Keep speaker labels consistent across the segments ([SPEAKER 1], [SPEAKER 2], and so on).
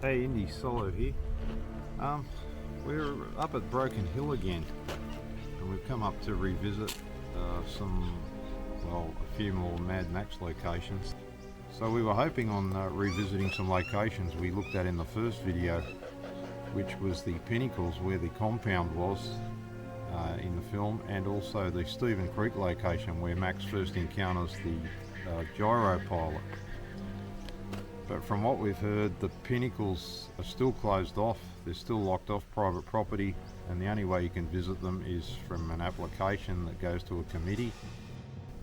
[SPEAKER 1] Hey Indy, Solo here. We're up at Broken Hill again, and we've come up to revisit a few more Mad Max locations. So we were hoping on revisiting some locations we looked at in the first video, which was the Pinnacles where the compound was in the film, and also the Stephen Creek location where Max first encounters the gyro pilot. But from what we've heard, the Pinnacles are still closed off. They're still locked off private property, and the only way you can visit them is from an application that goes to a committee,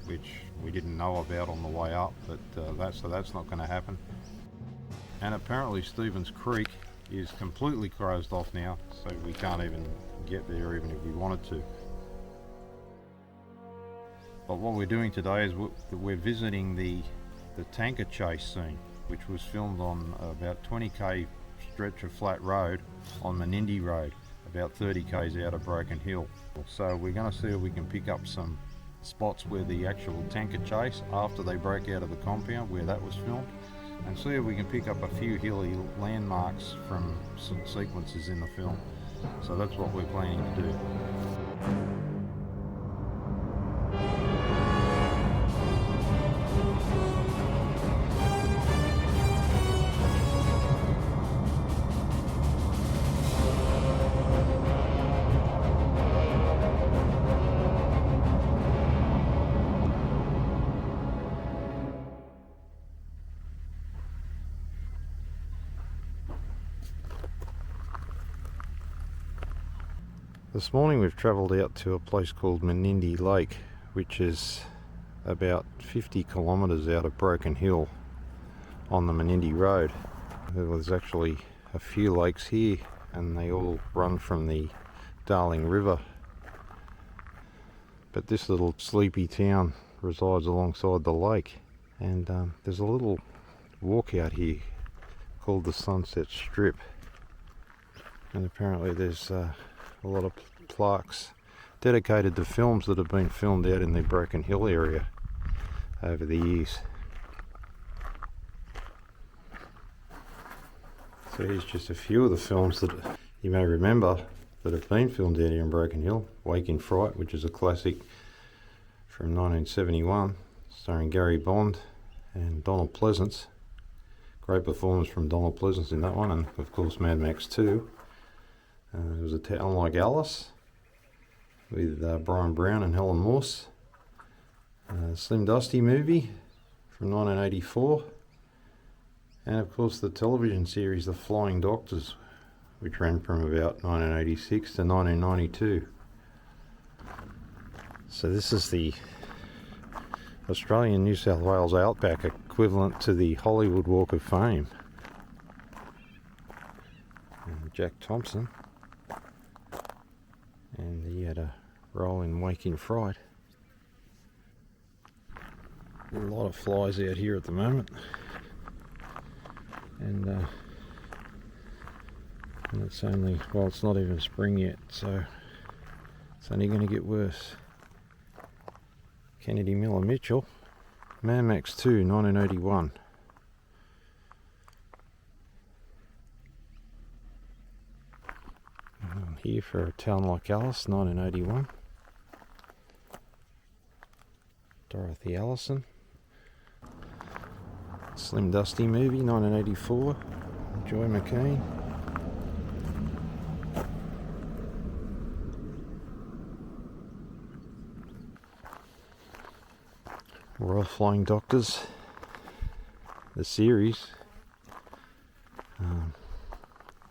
[SPEAKER 1] which we didn't know about on the way up, but that's not going to happen. And apparently Stevens Creek is completely closed off now, so we can't even get there even if we wanted to. But what we're doing today is we're visiting the tanker chase scene, which was filmed on about 20k stretch of flat road on Minindee Road, about 30k's out of Broken Hill. So we're going to see if we can pick up some spots where the actual tanker chase, after they broke out of the compound, where that was filmed, and see if we can pick up a few hilly landmarks from some sequences in the film. So that's what we're planning to do. This morning we've travelled out to a place called Minindee Lake, which is about 50 kilometres out of Broken Hill on the Minindee Road. There's actually a few lakes here, and they all run from the Darling River. But this little sleepy town resides alongside the lake, and there's a little walk out here called the Sunset Strip, and apparently there's a lot of plaques dedicated to films that have been filmed out in the Broken Hill area over the years. So here's just a few of the films that you may remember that have been filmed out here in Broken Hill. Waking Fright, which is a classic from 1971, starring Gary Bond and Donald Pleasence. Great performance from Donald Pleasence in that one, and of course Mad Max 2. There was A Town Like Alice with Brian Brown and Helen Morse. Slim Dusty movie from 1984. And of course the television series The Flying Doctors, which ran from about 1986 to 1992. So this is the Australian New South Wales Outback equivalent to the Hollywood Walk of Fame. And Jack Thompson. And he had a role in Waking Fright. A lot of flies out here at the moment, and it's only, well, it's not even spring yet, so it's only going to get worse. Kennedy Miller Mitchell, Mad Max 2, 1981. Here for A Town Like Alice, 1981. Dorothy Allison. Slim Dusty movie, 1984. Joy McCain. Royal Flying Doctors, the series,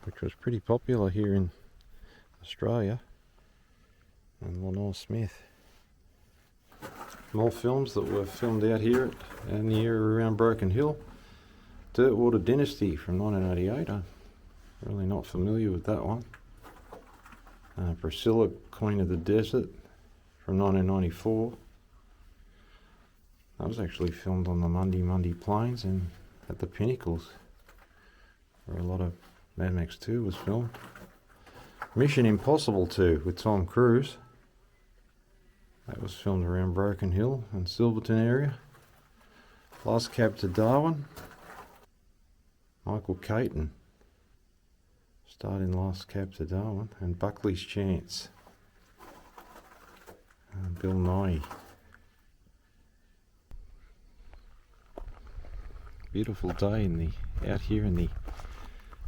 [SPEAKER 1] which was pretty popular here in Australia, and Lenore Smith. More films that were filmed out here in the area around Broken Hill. Dirtwater Dynasty from 1988. I'm really not familiar with that one. Priscilla, Queen of the Desert from 1994. That was actually filmed on the Mundy Plains and at the Pinnacles, where a lot of Mad Max 2 was filmed. Mission Impossible 2 with Tom Cruise. That was filmed around Broken Hill and Silverton area. Last Cab to Darwin. Michael Caton Starting last cab to Darwin, and Buckley's Chance. Bill Nye. Beautiful day out here in the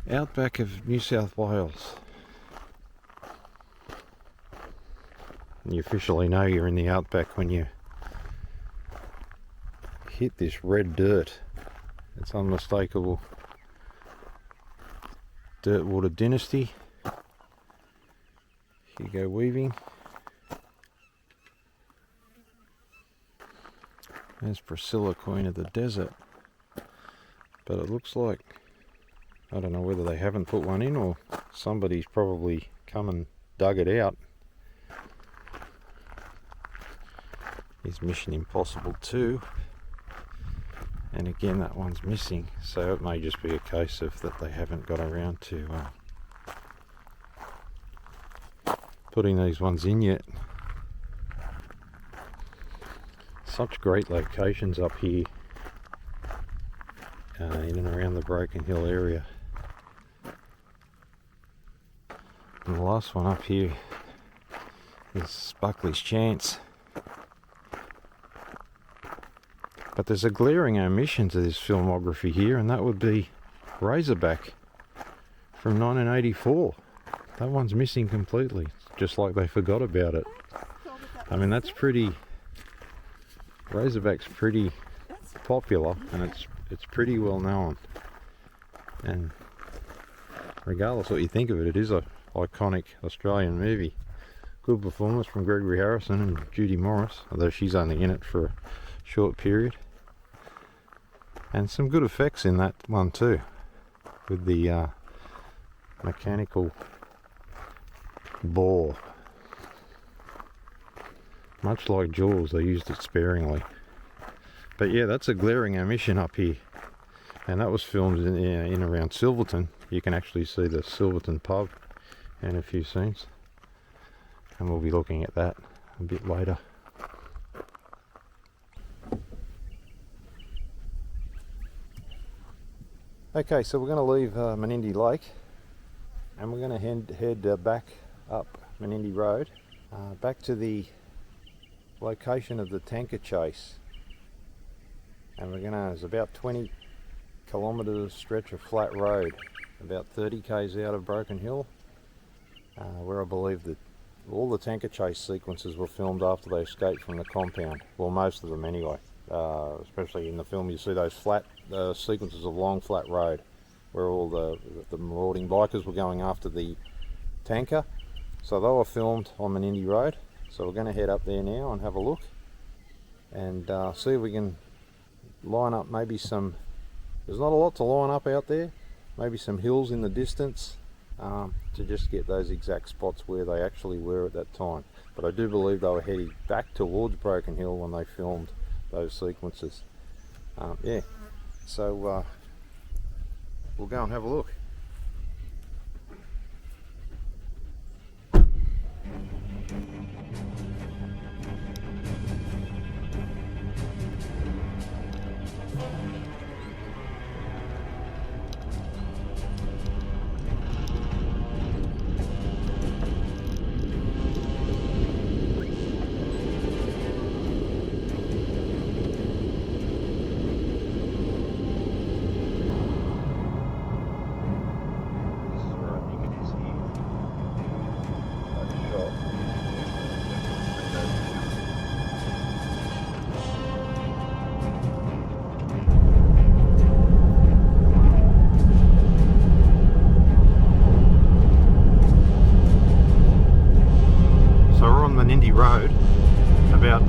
[SPEAKER 1] outback of New South Wales. And you officially know you're in the outback when you hit this red dirt. It's unmistakable. Dirtwater Dynasty. Hugo Weaving. There's Priscilla, Queen of the Desert. But it looks like, I don't know whether they haven't put one in or somebody's probably come and dug it out. Here's Mission Impossible 2. And again, that one's missing, so it may just be a case of that they haven't got around to putting these ones in yet. Such great locations up here in and around the Broken Hill area. And the last one up here is Buckley's Chance. But there's a glaring omission to this filmography here, and that would be Razorback from 1984. That one's missing completely, just like they forgot about it. I mean, that's pretty... Razorback's pretty popular, and it's pretty well known. And regardless what you think of it, it is a iconic Australian movie. Good performance from Gregory Harrison and Judy Morris, although she's only in it for a short period. And some good effects in that one too, with the mechanical bore. Much like Jaws, they used it sparingly. But yeah, that's a glaring omission up here. And that was filmed in around Silverton. You can actually see the Silverton Pub in a few scenes. And we'll be looking at that a bit later. Okay, so we're going to leave Minindee Lake, and we're going to head back up Minindee Road, back to the location of the tanker chase. And we're going to, it's about 20 kilometres stretch of flat road, about 30 k's out of Broken Hill, where I believe that all the tanker chase sequences were filmed after they escaped from the compound. Well, most of them anyway. Especially in the film, you see those flat sequences of long flat road where all the marauding bikers were going after the tanker. So they were filmed on Minindee Road. So we're going to head up there now and have a look and see if we can line up maybe some, there's not a lot to line up out there, maybe some hills in the distance to just get those exact spots where they actually were at that time. But I do believe they were heading back towards Broken Hill when they filmed those sequences. Yeah, so we'll go and have a look. Minindee Road, about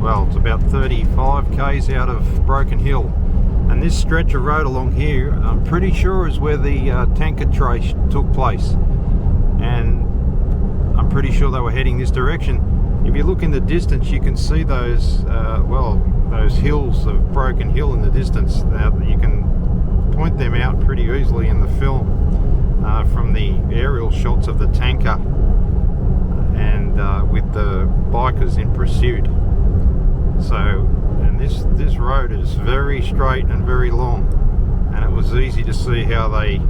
[SPEAKER 1] well, it's about 35 k's out of Broken Hill, and this stretch of road along here I'm pretty sure is where the tanker chase took place, and I'm pretty sure they were heading this direction. If you look in the distance you can see those well, those hills of Broken Hill in the distance. You can point them out pretty easily in the film from the aerial shots of the tanker and with the bikers in pursuit. So, and this road is very straight and very long, and it was easy to see how they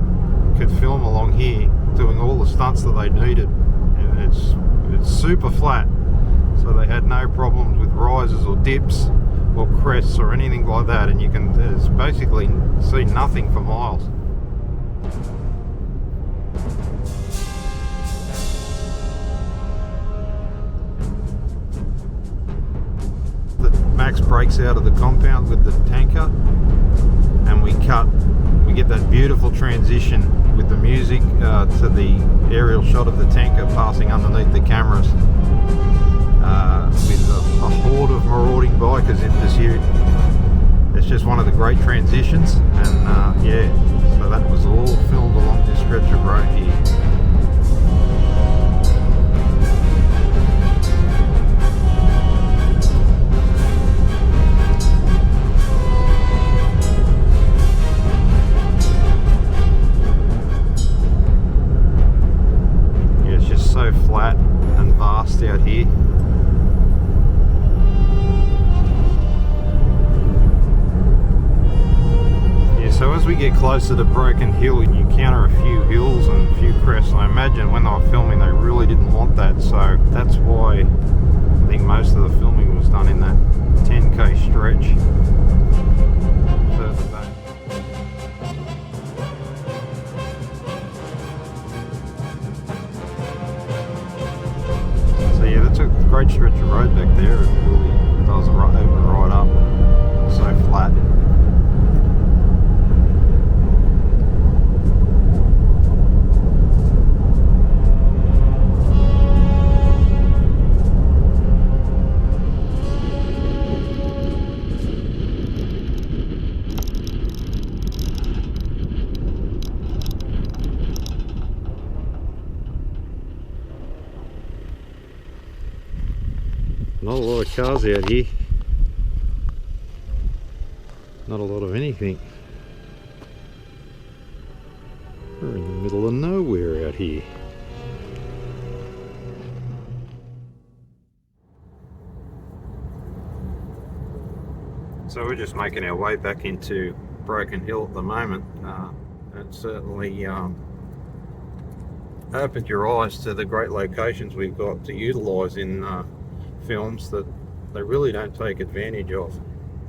[SPEAKER 1] could film along here doing all the stunts that they needed, and it's super flat, so they had no problems with rises or dips or crests or anything like that, and you can basically see nothing for miles. Max breaks out of the compound with the tanker, and we get that beautiful transition with the music to the aerial shot of the tanker passing underneath the cameras with a horde of marauding bikers in pursuit. It's just one of the great transitions, and yeah, so that was all filmed along this stretch of road here. So flat and vast out here. Yeah, so as we get closer to Broken Hill, you encounter a few hills and a few crests. I imagine when they were filming they really didn't want that, so that's why I think most of the filming was done in that 10k stretch further back. So yeah, that's a great stretch of road back there. It really does open right up, so flat. Not a lot of cars out here. Not a lot of anything. We're in the middle of nowhere out here. So we're just making our way back into Broken Hill at the moment. It certainly opened your eyes to the great locations we've got to utilise in films that they really don't take advantage of.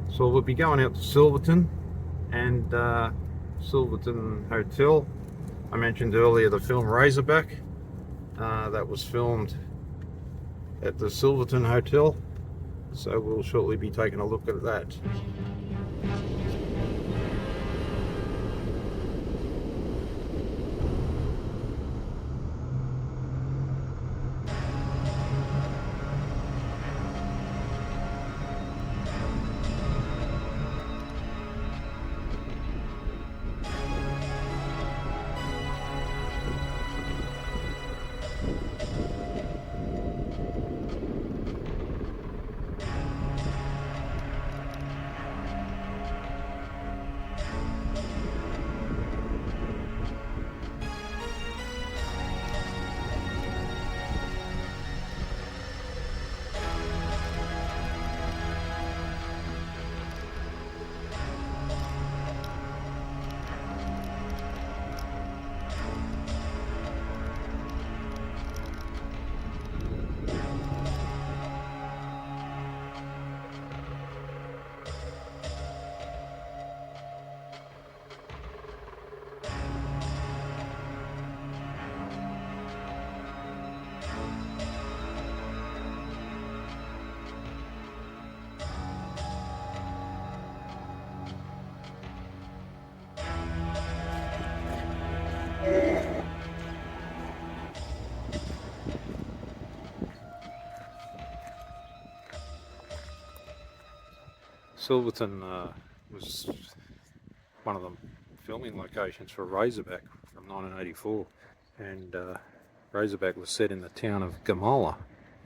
[SPEAKER 1] So we'll be going out to Silverton and Silverton Hotel. I mentioned earlier the film Razorback that was filmed at the Silverton Hotel, so we'll shortly be taking a look at that. Silverton was one of the filming locations for Razorback from 1984, and Razorback was set in the town of Gamala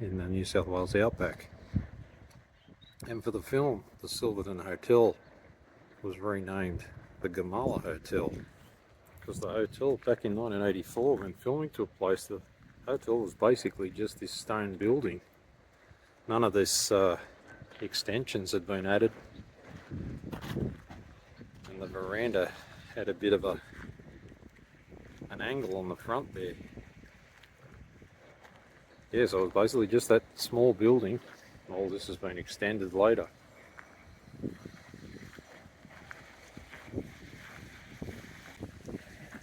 [SPEAKER 1] in the New South Wales outback. And for the film, the Silverton Hotel was renamed the Gamala Hotel, because the hotel back in 1984, when filming took place, the hotel was basically just this stone building. None of this extensions had been added, and the veranda had a bit of a an angle on the front there. Yeah, so it was basically just that small building. All this has been extended later.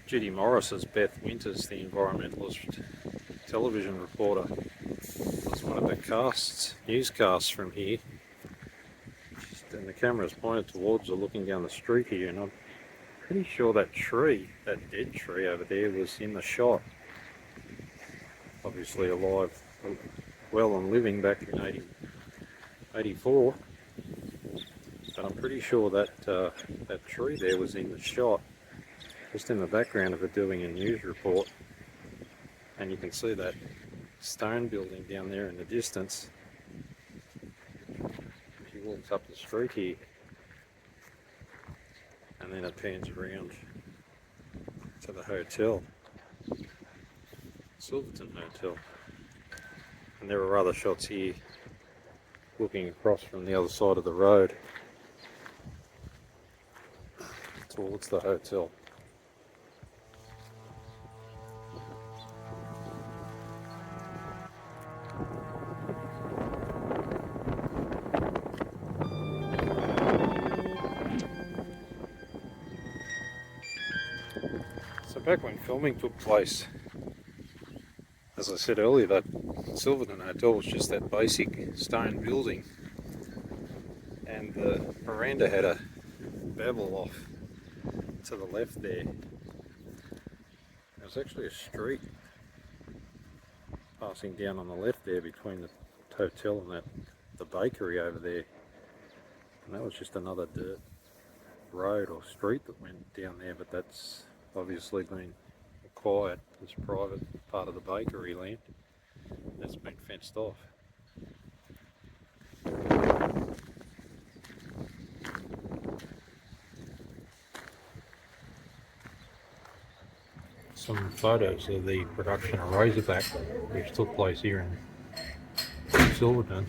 [SPEAKER 1] Judy Morris as Beth Winters, the environmentalist television reporter. That's one of the newscasts from here. And the camera's pointed towards her, looking down the street here, and I'm pretty sure that tree, that dead tree over there, was in the shot. Obviously alive, well and living back in 84. But I'm pretty sure that that tree there was in the shot, just in the background of her doing a news report. And you can see that stone building down there in the distance. She walks up the street here, and then it turns around to the hotel, Silverton Hotel. And there are other shots here looking across from the other side of the road towards the hotel. So back when filming took place, as I said earlier, that Silverton Hotel was just that basic stone building, and the veranda had a bevel off to the left there. There's actually a street passing down on the left there between the hotel and the bakery over there, and that was just another dirt road or street that went down there, but that's obviously been acquired as private part of the bakery land. That's been fenced off. Some photos of the production of Razorback, which took place here in Silverton.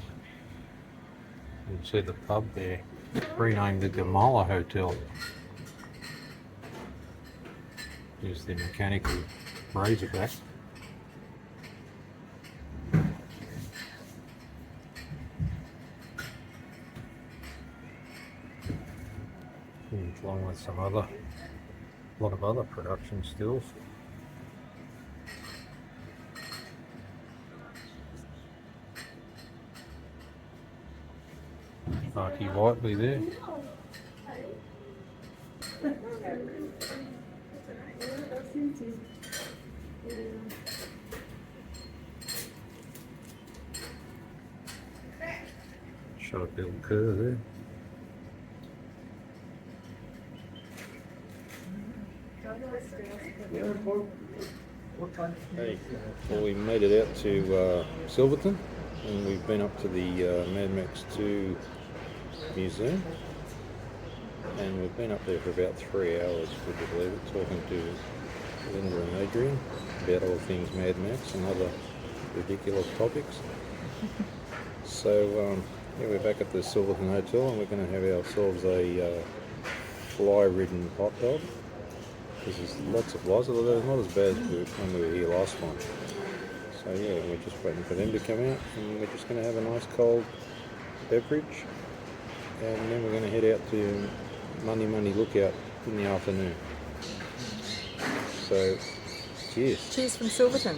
[SPEAKER 1] You can see the pub there, renamed the Gamala Hotel. Here's the mechanical Razorback. Along with a lot of other production stills. Marky Whiteley there. Shot a Bill Kerr there. Hey, well, we made it out to Silverton, and we've been up to the Mad Max 2 museum, and we've been up there for about 3 hours, would you believe it, talking to Linda and Adrian about all things Mad Max and other ridiculous topics. So yeah, we're back at the Silverton Hotel, and we're going to have ourselves a fly-ridden hot dog. Because there's lots of flies, although they're not as bad as when we were here last time. So yeah, we're just waiting for them to come out, and we're just going to have a nice cold beverage, and then we're going to head out to Minindee Lookout in the afternoon. So, cheers.
[SPEAKER 2] Cheers from Silverton.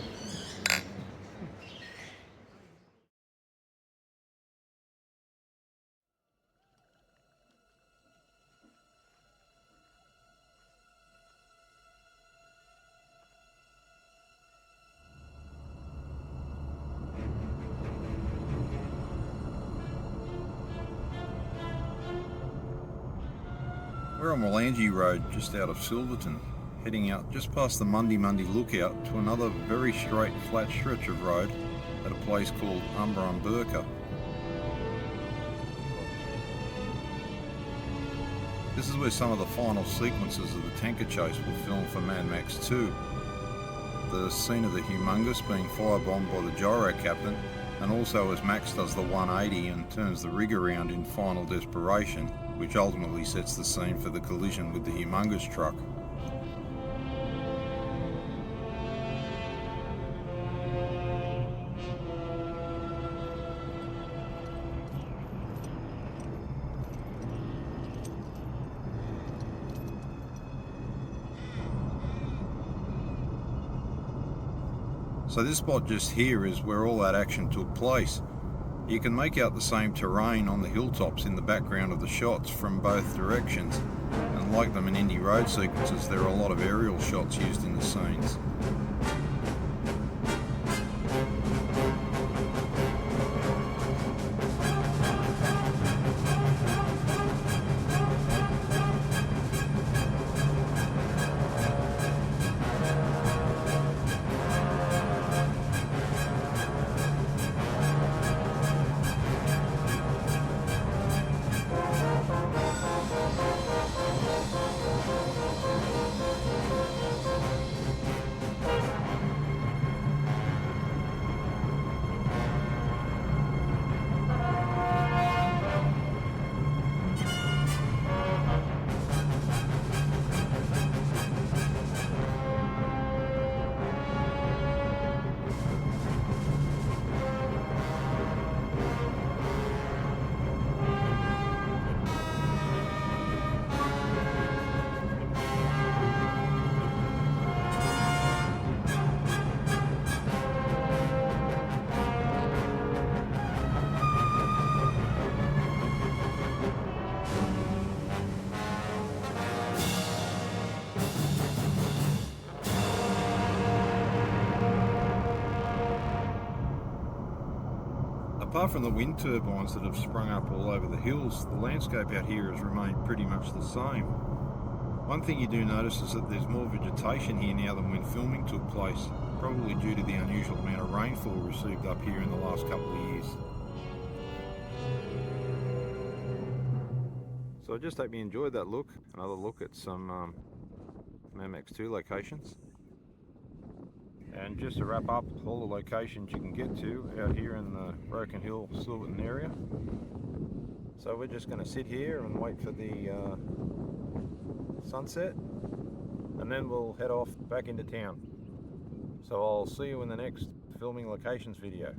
[SPEAKER 1] We're on Willangee Road, just out of Silverton, heading out just past the Minindee Lookout to another very straight, flat stretch of road at a place called Umberumberka. This is where some of the final sequences of the tanker chase were filmed for Mad Max 2. The scene of the Humongous being firebombed by the gyro captain, and also as Max does the 180 and turns the rig around in final desperation, which ultimately sets the scene for the collision with the Humongous truck. So this spot just here is where all that action took place. You can make out the same terrain on the hilltops in the background of the shots from both directions, and like the Minindee Road sequences, there are a lot of aerial shots used in the scenes. Apart from the wind turbines that have sprung up all over the hills, the landscape out here has remained pretty much the same. One thing you do notice is that there's more vegetation here now than when filming took place, probably due to the unusual amount of rainfall received up here in the last couple of years. So I just hope you enjoyed that look, another look at some MX2 locations. And just to wrap up, all the locations you can get to out here in the Broken Hill, Silverton area. So we're just going to sit here and wait for the sunset, and then we'll head off back into town. So I'll see you in the next filming locations video.